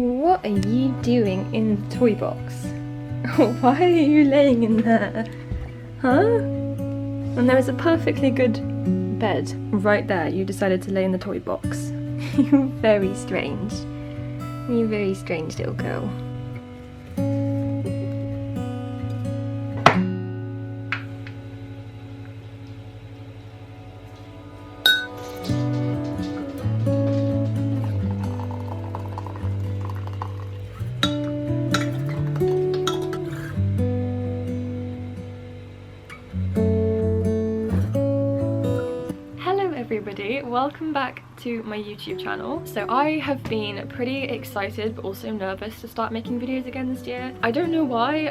What are you doing in the toy box? Why are you laying in there? Huh? And there is a perfectly good bed right there. You decided to lay in the toy box. You're very strange. You're a very strange little girl. Everybody, welcome back to my YouTube channel. So I have been pretty excited but also nervous to start making videos again this year. I don't know why.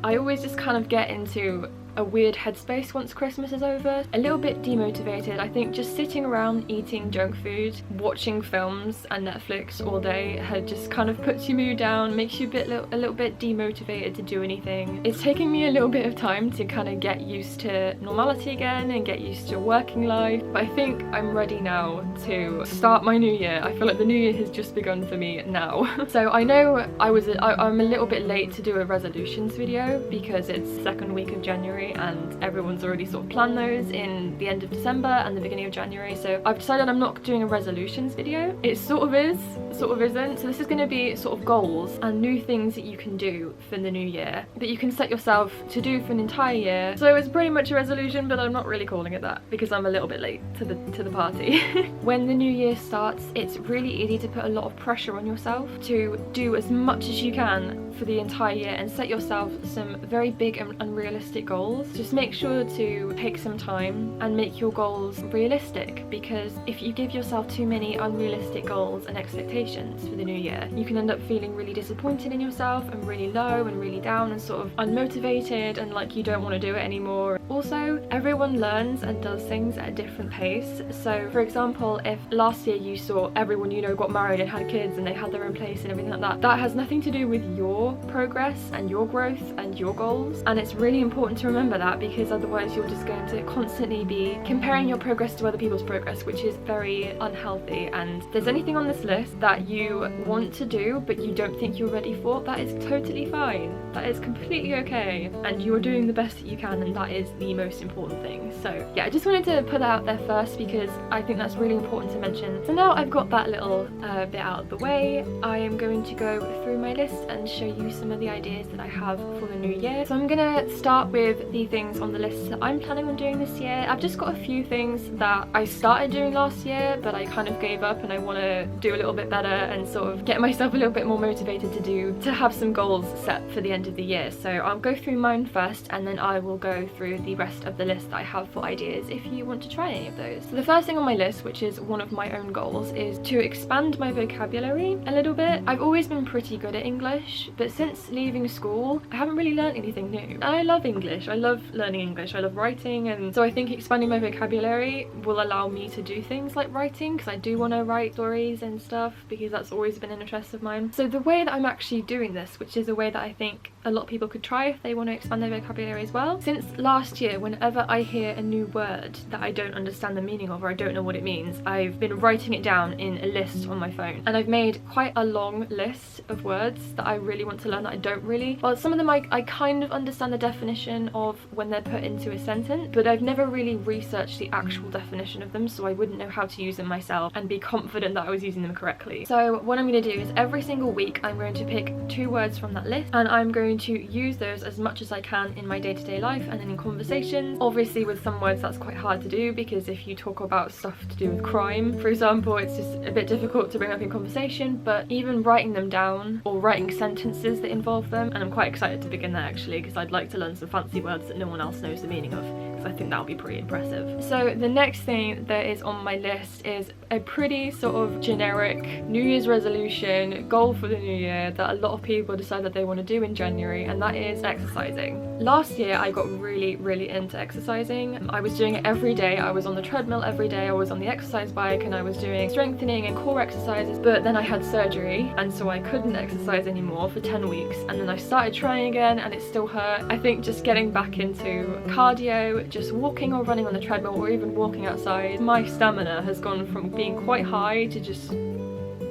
I always just kind of get into a weird headspace once Christmas is over. A little bit demotivated. I think just sitting around eating junk food, watching films and Netflix all day just kind of puts your mood down, makes you a little bit demotivated to do anything. It's taking me a little bit of time to kind of get used to normality again and get used to working life, but I think I'm ready now to start my new year. I feel like the new year has just begun for me now. So I know I'm a little bit late to do a resolutions video because it's second week of January and everyone's already sort of planned those in the end of December and the beginning of January, so I've decided I'm not doing a resolutions video. It sort of is, sort of isn't. So this is going to be sort of goals and new things that you can do for the new year, that you can set yourself to do for an entire year. So it's pretty much a resolution, but I'm not really calling it that because I'm a little bit late to the party. When the new year starts, it's really easy to put a lot of pressure on yourself to do as much as you can for the entire year and set yourself some very big and unrealistic goals. Just make sure to take some time and make your goals realistic, because if you give yourself too many unrealistic goals and expectations for the new year, you can end up feeling really disappointed in yourself and really low and really down and sort of unmotivated and like you don't want to do it anymore. Also, everyone learns and does things at a different pace. So for example, if last year you saw everyone you know got married and had kids and they had their own place and everything like that, that has nothing to do with your progress and your growth and your goals. And it's really important to remember that, because otherwise you're just going to constantly be comparing your progress to other people's progress, which is very unhealthy. And if there's anything on this list that you want to do but you don't think you're ready for, that is totally fine. That is completely okay, and you're doing the best that you can, and that is the most important thing. So yeah, I just wanted to put that out there first because I think that's really important to mention. So now I've got that little bit out of the way, I am going to go through my list and show you some of the ideas that I have for the new year. So I'm gonna start with the things on the list that I'm planning on doing this year. I've just got a few things that I started doing last year but I kind of gave up and I want to do a little bit better and sort of get myself a little bit more motivated to have some goals set for the end of the year. So I'll go through mine first and then I will go through the rest of the list that I have for ideas if you want to try any of those. So the first thing on my list, which is one of my own goals, is to expand my vocabulary a little bit. I've always been pretty good at English, but since leaving school I haven't really learned anything new. And I love English, I love learning English, I love writing, and so I think expanding my vocabulary will allow me to do things like writing, because I do want to write stories and stuff because that's always been an interest of mine. So the way that I'm actually doing this, which is a way that I think a lot of people could try if they want to expand their vocabulary as well. Since last year, whenever I hear a new word that I don't understand the meaning of or I don't know what it means, I've been writing it down in a list on my phone, and I've made quite a long list of words that I really want to learn that I don't really. Well, some of them I kind of understand the definition of when they're put into a sentence, but I've never really researched the actual definition of them, so I wouldn't know how to use them myself and be confident that I was using them correctly. So what I'm going to do is every single week I'm going to pick 2 words from that list and I'm going to use those as much as I can in my day-to-day life and then in conversations. Obviously with some words that's quite hard to do, because if you talk about stuff to do with crime, for example, it's just a bit difficult to bring up in conversation, but even writing them down or writing sentences that involve them, and I'm quite excited to begin that actually because I'd like to learn some fancy words that no one else knows the meaning of, because I think that would be pretty impressive. So the next thing that is on my list is a pretty sort of generic New Year's resolution goal for the new year that a lot of people decide that they want to do in January, and that is exercising. Last year I got really into exercising. I was doing it every day. I was on the treadmill every day, I was on the exercise bike, and I was doing strengthening and core exercises, but then I had surgery and so I couldn't exercise anymore for 10 weeks, and then I started trying again and it still hurt. I think just getting back into cardio, just walking or running on the treadmill or even walking outside, my stamina has gone from being quite high to just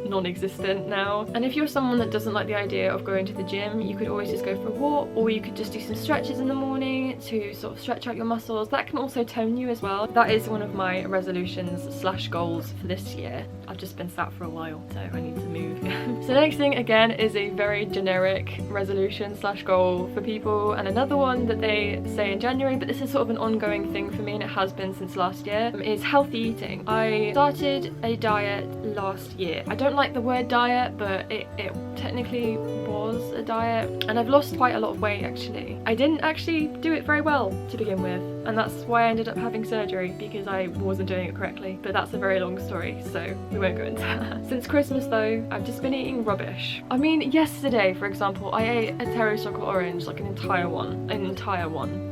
non-existent now. And if you're someone that doesn't like the idea of going to the gym, you could always just go for a walk, or you could just do some stretches in the morning to sort of stretch out your muscles. That can also tone you as well. That is one of my resolutions slash goals for this year. I've just been sat for a while, so I need to move. So the next thing again is a very generic resolution slash goal for people, and another one that they say in January, but this is sort of an ongoing thing for me, and it has been since last year, is healthy eating. I started a diet last year. I don't like the word diet, but it technically was a diet, and I've lost quite a lot of weight actually. I didn't actually do it very well to begin with, and that's why I ended up having surgery, because I wasn't doing it correctly, but that's a very long story, so we won't go into that. Since Christmas though, I've just been eating rubbish. I mean, yesterday for example, I ate a Terry chocolate orange, like an entire one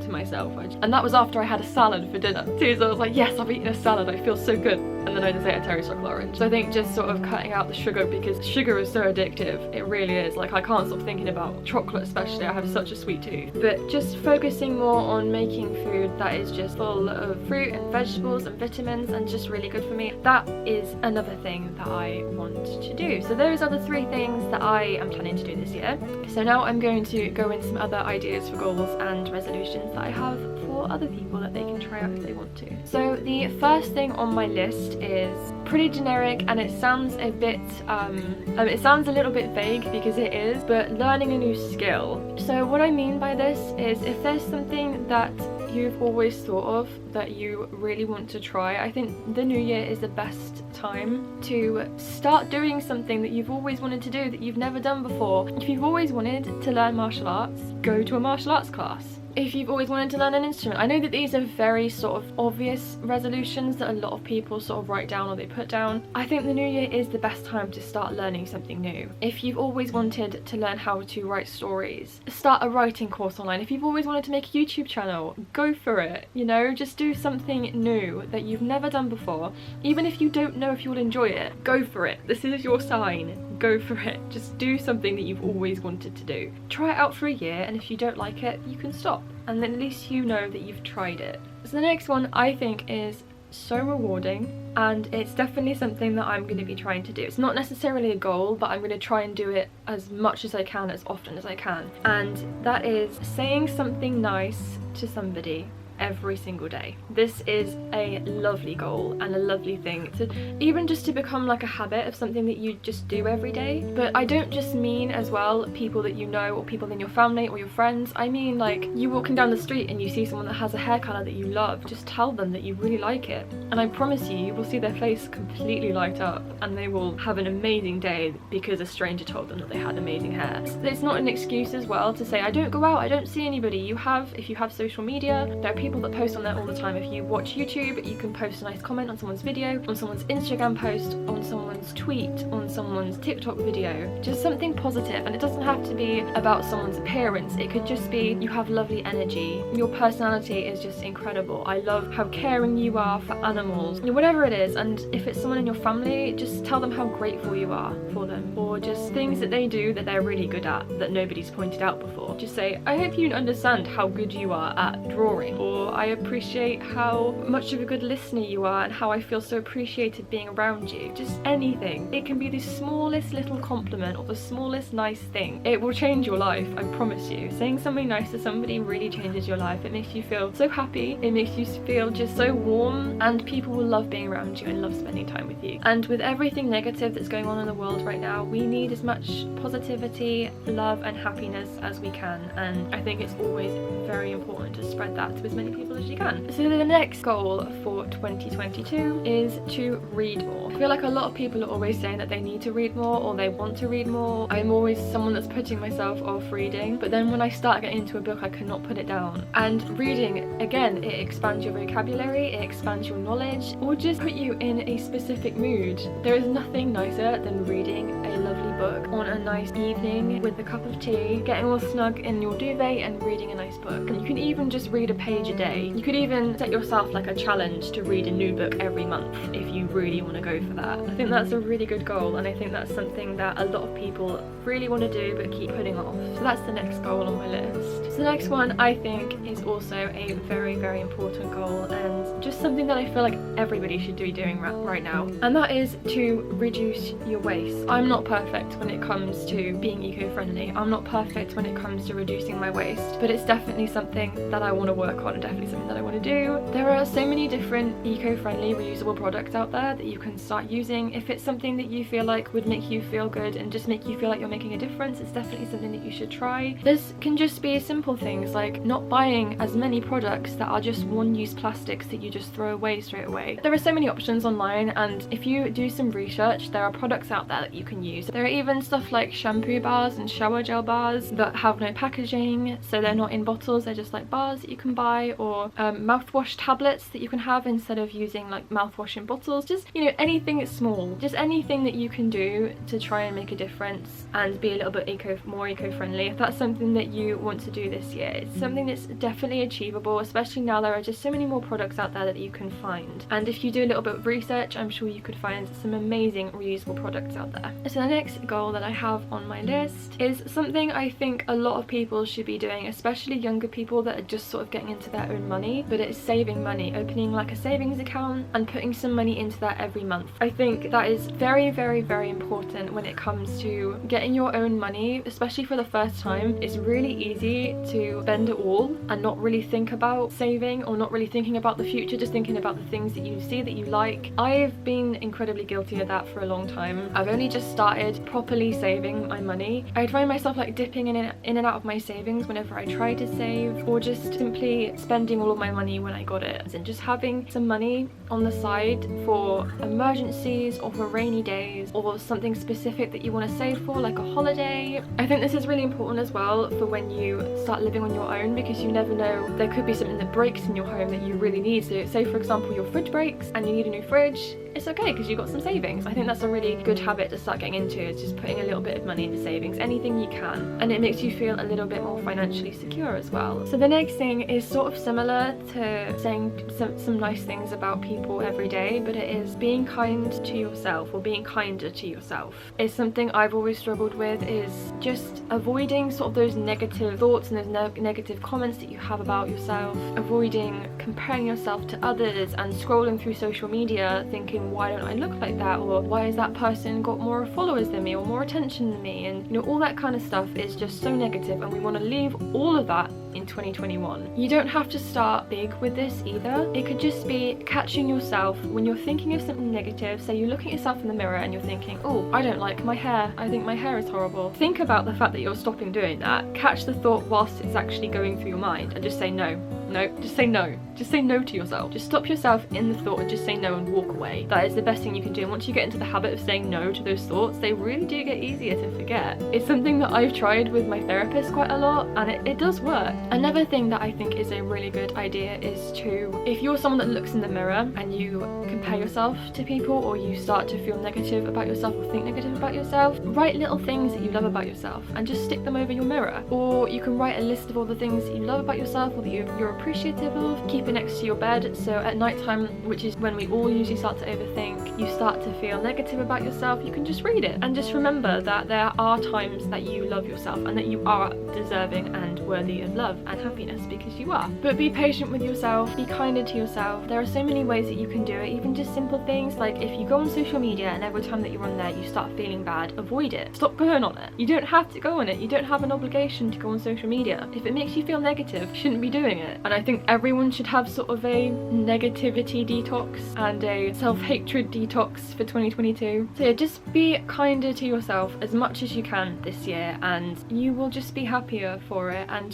to myself, and that was after I had a salad for dinner too, so I was like, yes, I've eaten a salad, I feel so good. And then I just ate a Terry chocolate orange. So I think just sort of cutting out the sugar, because sugar is so addictive, it really is. Like, I can't stop thinking about chocolate especially, I have such a sweet tooth. But just focusing more on making food that is just full of fruit and vegetables and vitamins and just really good for me, that is another thing that I want to do. So those are the 3 things that I am planning to do this year. So now I'm going to go into some other ideas for goals and resolutions that I have for other people that they can try out if they want to. So the first thing on my list is pretty generic, and it sounds a bit it sounds a little bit vague, because it is, but learning a new skill. So what I mean by this is, if there's something that you've always thought of that you really want to try, I think the new year is the best time to start doing something that you've always wanted to do that you've never done before. If you've always wanted to learn martial arts, go to a martial arts class. If you've always wanted to learn an instrument, I know that these are very sort of obvious resolutions that a lot of people sort of write down or they put down. I think the new year is the best time to start learning something new. If you've always wanted to learn how to write stories, start a writing course online. If you've always wanted to make a YouTube channel, go for it. You know, just do something new that you've never done before. Even if you don't know if you'll enjoy it, go for it. This is your sign. Go for it. Just do something that you've always wanted to do. Try it out for a year, and if you don't like it, you can stop. And then at least you know that you've tried it. So the next one I think is so rewarding, and it's definitely something that I'm going to be trying to do. It's not necessarily a goal, but I'm going to try and do it as much as I can, as often as I can. And that is saying something nice to somebody every single day. This is a lovely goal and a lovely thing to even just to become like a habit of something that you just do every day. But I don't just mean as well people that you know or people in your family or your friends. I mean, like, you walking down the street and you see someone that has a hair colour that you love, just tell them that you really like it, and I promise you, you will see their face completely light up and they will have an amazing day because a stranger told them that they had amazing hair. It's not an excuse as well to say I don't go out, I don't see anybody. If you have social media, there are people that post on there all the time. If you watch YouTube, you can post a nice comment on someone's video, on someone's Instagram post, on someone's tweet, on someone's TikTok video. Just something positive, and it doesn't have to be about someone's appearance. It could just be you have lovely energy, your personality is just incredible, I love how caring you are for animals, whatever it is. And if it's someone in your family, just tell them how grateful you are for them, or just things that they do that they're really good at that nobody's pointed out before. Just say, I hope you understand how good you are at drawing, or I appreciate how much of a good listener you are and how I feel so appreciated being around you. Just anything. It can be the smallest little compliment or the smallest nice thing. It will change your life, I promise you. Saying something nice to somebody really changes your life. It makes you feel so happy, it makes you feel just so warm, and people will love being around you and love spending time with you. And with everything negative that's going on in the world right now, we need as much positivity, love and happiness as we can, and I think it's always very important to spread that to as many people as you can. So the next goal for 2022 is to read more. I feel like a lot of people are always saying that they need to read more or they want to read more. I'm always someone that's putting myself off reading, but then when I start getting into a book, I cannot put it down. And reading, again, it expands your vocabulary, it expands your knowledge, or just put you in a specific mood. There is nothing nicer than reading a lovely book on a nice evening with a cup of tea, getting all snug in your duvet and reading a nice book. And you can even just read a page a day. You could even set yourself like a challenge to read a new book every month if you really want to go for that. I think that's a really good goal, and I think that's something that a lot of people really want to do but keep putting off. So that's the next goal on my list. So the next one I think is also a very, very important goal, and just something that I feel like everybody should be doing right now, and that is to reduce your waste. I'm not perfect when it comes to being eco-friendly. I'm not perfect when it comes to reducing my waste, but it's definitely something that I want to work on and definitely something that I want to do. There are so many different eco-friendly reusable products out there that you can start using. If it's something that you feel like would make you feel good and just make you feel like you're making a difference, it's definitely something that you should try. This can just be simple things like not buying as many products that are just one-use plastics that you just throw away straight away. There are so many options online, and if you do some research, there are products out there that you can use. There are even stuff like shampoo bars and shower gel bars that have no packaging, so they're not in bottles, they're just like bars that you can buy, or mouthwash tablets that you can have instead of using like mouthwash in bottles. Just, you know, anything small, just anything that you can do to try and make a difference and be a little bit more eco-friendly. If that's something that you want to do this year, it's something that's definitely achievable, especially now there are just so many more products out there that you can find. And if you do a little bit of research, I'm sure you could find some amazing reusable products out there. So the next goal that I have on my list is something I think a lot of people should be doing, especially younger people that are just sort of getting into their own money, but it's saving money, opening like a savings account and putting some money into that every month. I think that is very, very, very important when it comes to getting your own money, especially for the first time. It's really easy to spend it all and not really think about saving or not really thinking about the future, just thinking about the things that you see that you like. I've been incredibly guilty of that for a long time. I've only just started properly saving my money. I find myself like dipping in and out of my savings whenever I try to save, or just simply spending all of my money when I got it, and just having some money on the side for emergencies or for rainy days or something specific that you want to save for, like a holiday. I think this is really important as well for when you start living on your own, because you never know, there could be something that breaks in your home that you really need. So say for example your fridge breaks and you need a new fridge, it's okay because you've got some savings. I think that's a really good habit to start getting into, is just putting a little bit of money into savings, anything you can, and it makes you feel a little bit more financially secure as well. So the next thing is sort of similar to saying some nice things about people every day, but it is being kind to yourself, or being kinder to yourself. It's something I've always struggled with, is just avoiding sort of those negative thoughts and those negative comments that you have about yourself, avoiding comparing yourself to others and scrolling through social media thinking, why don't I look like that, or why has that person got more followers than me or more attention than me, and you know, all that kind of stuff is just so negative, and we want to leave all of that in 2021. You don't have to start big with this either. It could just be catching yourself when you're thinking of something negative. Say you're looking at yourself in the mirror and you're thinking, oh, I don't like my hair, I think my hair is horrible. Think about the fact that you're stopping doing that. Catch the thought whilst it's actually going through your mind and just say no. No, just say no. Just say no to yourself. Just stop yourself in the thought and just say no and walk away. That is the best thing you can do. And once you get into the habit of saying no to those thoughts, they really do get easier to forget. It's something that I've tried with my therapist quite a lot, and it does work. Another thing that I think is a really good idea is to, if you're someone that looks in the mirror and you compare yourself to people, or you start to feel negative about yourself or think negative about yourself, write little things that you love about yourself and just stick them over your mirror. Or you can write a list of all the things that you love about yourself or that you're appreciative of. Keep it next to your bed, so at night time, which is when we all usually start to overthink, you start to feel negative about yourself, you can just read it and just remember that there are times that you love yourself and that you are deserving and worthy of love and happiness, because you are. But be patient with yourself, be kinder to yourself. There are so many ways that you can do it, even just simple things like if you go on social media and every time that you're on there you start feeling bad, avoid it. Stop going on it. You don't have to go on it. You don't have an obligation to go on social media. If it makes you feel negative, you shouldn't be doing it. And I think everyone should have sort of a negativity detox and a self-hatred detox for 2022. So yeah, just be kinder to yourself as much as you can this year, and you will just be happier for it. And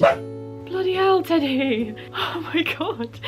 Bloody hell, Teddy! Oh my god.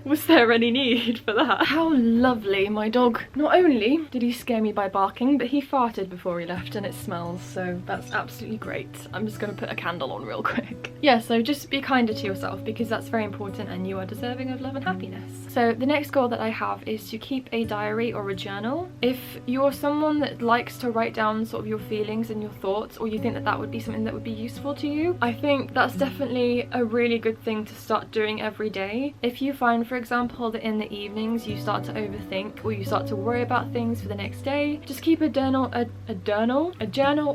Was there any need for that? How lovely. My dog, not only did he scare me by barking, but he farted before he left and it smells, so that's absolutely great. I'm just gonna put a candle on real quick. Yeah, so just be kinder to yourself because that's very important and you are deserving of love and happiness. So the next goal that I have is to keep a diary or a journal. If you're someone that likes to write down sort of your feelings and your thoughts, or you think that that would be something that would be useful to you, I think that's definitely a really good thing to start doing every day. If you find, for example, that in the evenings you start to overthink or you start to worry about things for the next day, just keep a journal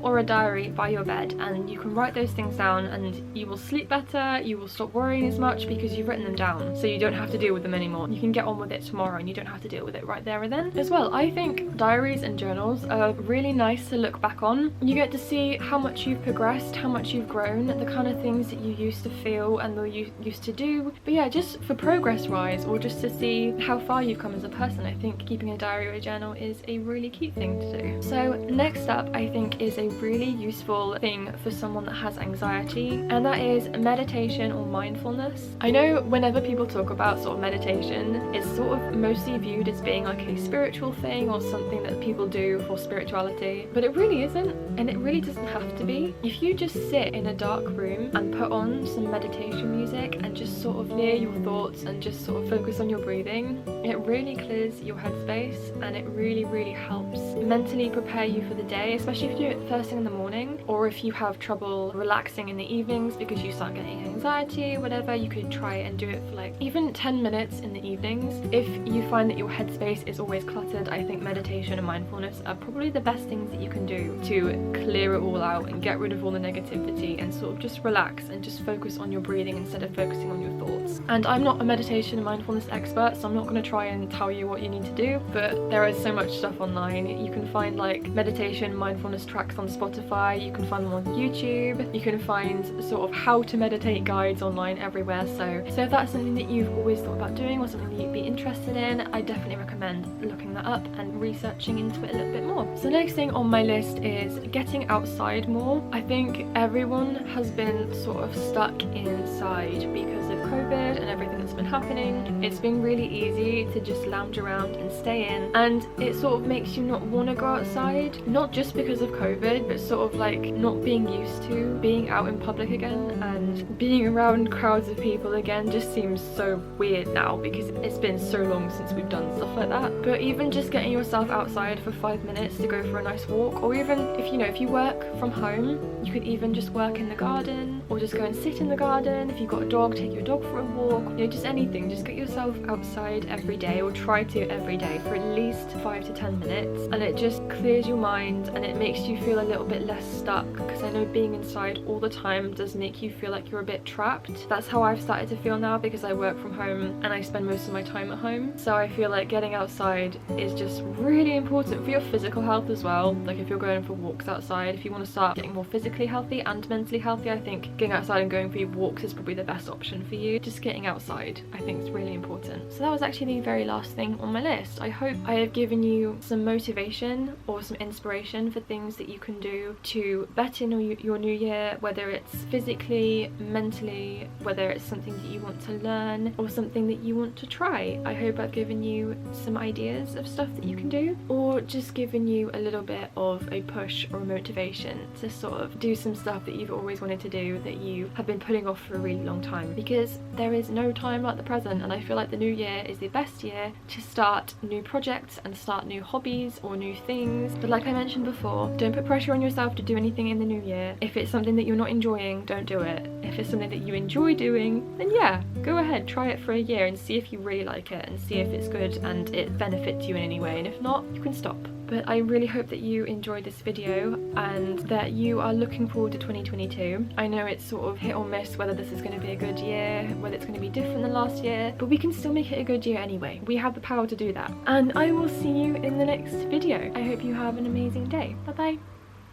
or a diary by your bed, and you can write those things down and you will sleep better, you will stop worrying as much because you've written them down, so you don't have to deal with them anymore. You can get on with it tomorrow and you don't have to deal with it right there and then. As well, I think diaries and journals are really nice to look back on. You get to see how much you've progressed, how much you've grown, the kind of things that you used to feel and that you used to do. But yeah, just for progress wise, or just to see how far you've come as a person, I think keeping a diary or a journal is a really cute thing to do. So next up, I think, is a really useful thing for someone that has anxiety, and that is meditation or mindfulness. I know whenever people talk about sort of meditation, it's sort of mostly viewed as being like a spiritual thing or something that people do for spirituality, but it really isn't, and it really doesn't have to be. If you just sit in a dark room and put on some meditation music and just sort of clear your thoughts and just sort of focus on your breathing, it really clears your headspace and it really helps mentally prepare you for the day, especially if you do it first thing in the morning, or if you have trouble relaxing in the evenings because you start getting anxiety or whatever. You could try and do it for like even 10 minutes in the evenings. If you find that your headspace is always cluttered, I think meditation and mindfulness are probably the best things that you can do to clear it all out and get rid of all the negativity and sort of just relax and just focus on your breathing instead of focusing on your thoughts. And I'm not a meditation and mindfulness expert, so I'm not going to try and tell you what you need to do, but there is so much stuff online. You can find like meditation, mindfulness tracks on Spotify, you can find them on YouTube, you can find sort of how to meditate guides online everywhere. So if that's something that you've always thought about doing or something that you'd be interested in, I definitely recommend looking that up and researching into it a little bit more. So next thing on my list is getting outside more. I think everyone has been sort of stuck inside because of COVID and everything that's been happening. It's been really easy to just lounge around and stay in, and it sort of makes you not want to go outside, not just because of COVID, but sort of like not being used to being out in public again, and being around crowds of people again just seems so weird now because it's been so long since we've done stuff like that. But even just getting yourself outside for 5 minutes to go for a nice walk, or even if you work from home, you could even just work in the garden or just go and sit in the garden. If you've got a dog, take your dog for a walk, just anything. Just get yourself outside every day, or try to every day, for at least 5 to 10 minutes, and it just clears your mind and it makes you feel a little bit less stuck, because I know being inside all the time does make you feel like you're a bit trapped. That's how I've started to feel now because I work from home and I spend most of my time at home, so I feel like getting outside is just really important for your physical health as well. Like if you're going for walks outside, if you want to start getting more physically healthy and mentally healthy, I think getting outside and going for your walks is probably the best option for you. Just getting outside, I think, is really important. So that was actually the very last thing on my list. I hope I have given you some motivation or some inspiration for things that you can do to better your new year, whether it's physically, mentally, whether it's something that you want to learn or something that you want to try. I hope I've given you some ideas of stuff that you can do, or just given you a little bit of a push or motivation to sort of do some stuff that you've always wanted to do that you have been putting off for a really long time, because there is no time like the present, and I feel like the new year is the best year to start new projects and start new hobbies or new things. But like I mentioned before, don't put pressure on yourself to do anything in the new year. If it's something that you're not enjoying, don't do it. If it's something that you enjoy doing, then yeah, go ahead, try it for a year and see if you really like it and see if it's good and it benefits you in any way, and if not, you can stop. But I really hope that you enjoyed this video and that you are looking forward to 2022. I know it's sort of hit or miss whether this is going to be a good year, whether it's going to be different than last year, but we can still make it a good year anyway. We have the power to do that. And I will see you in the next video. I hope you have an amazing day. Bye bye.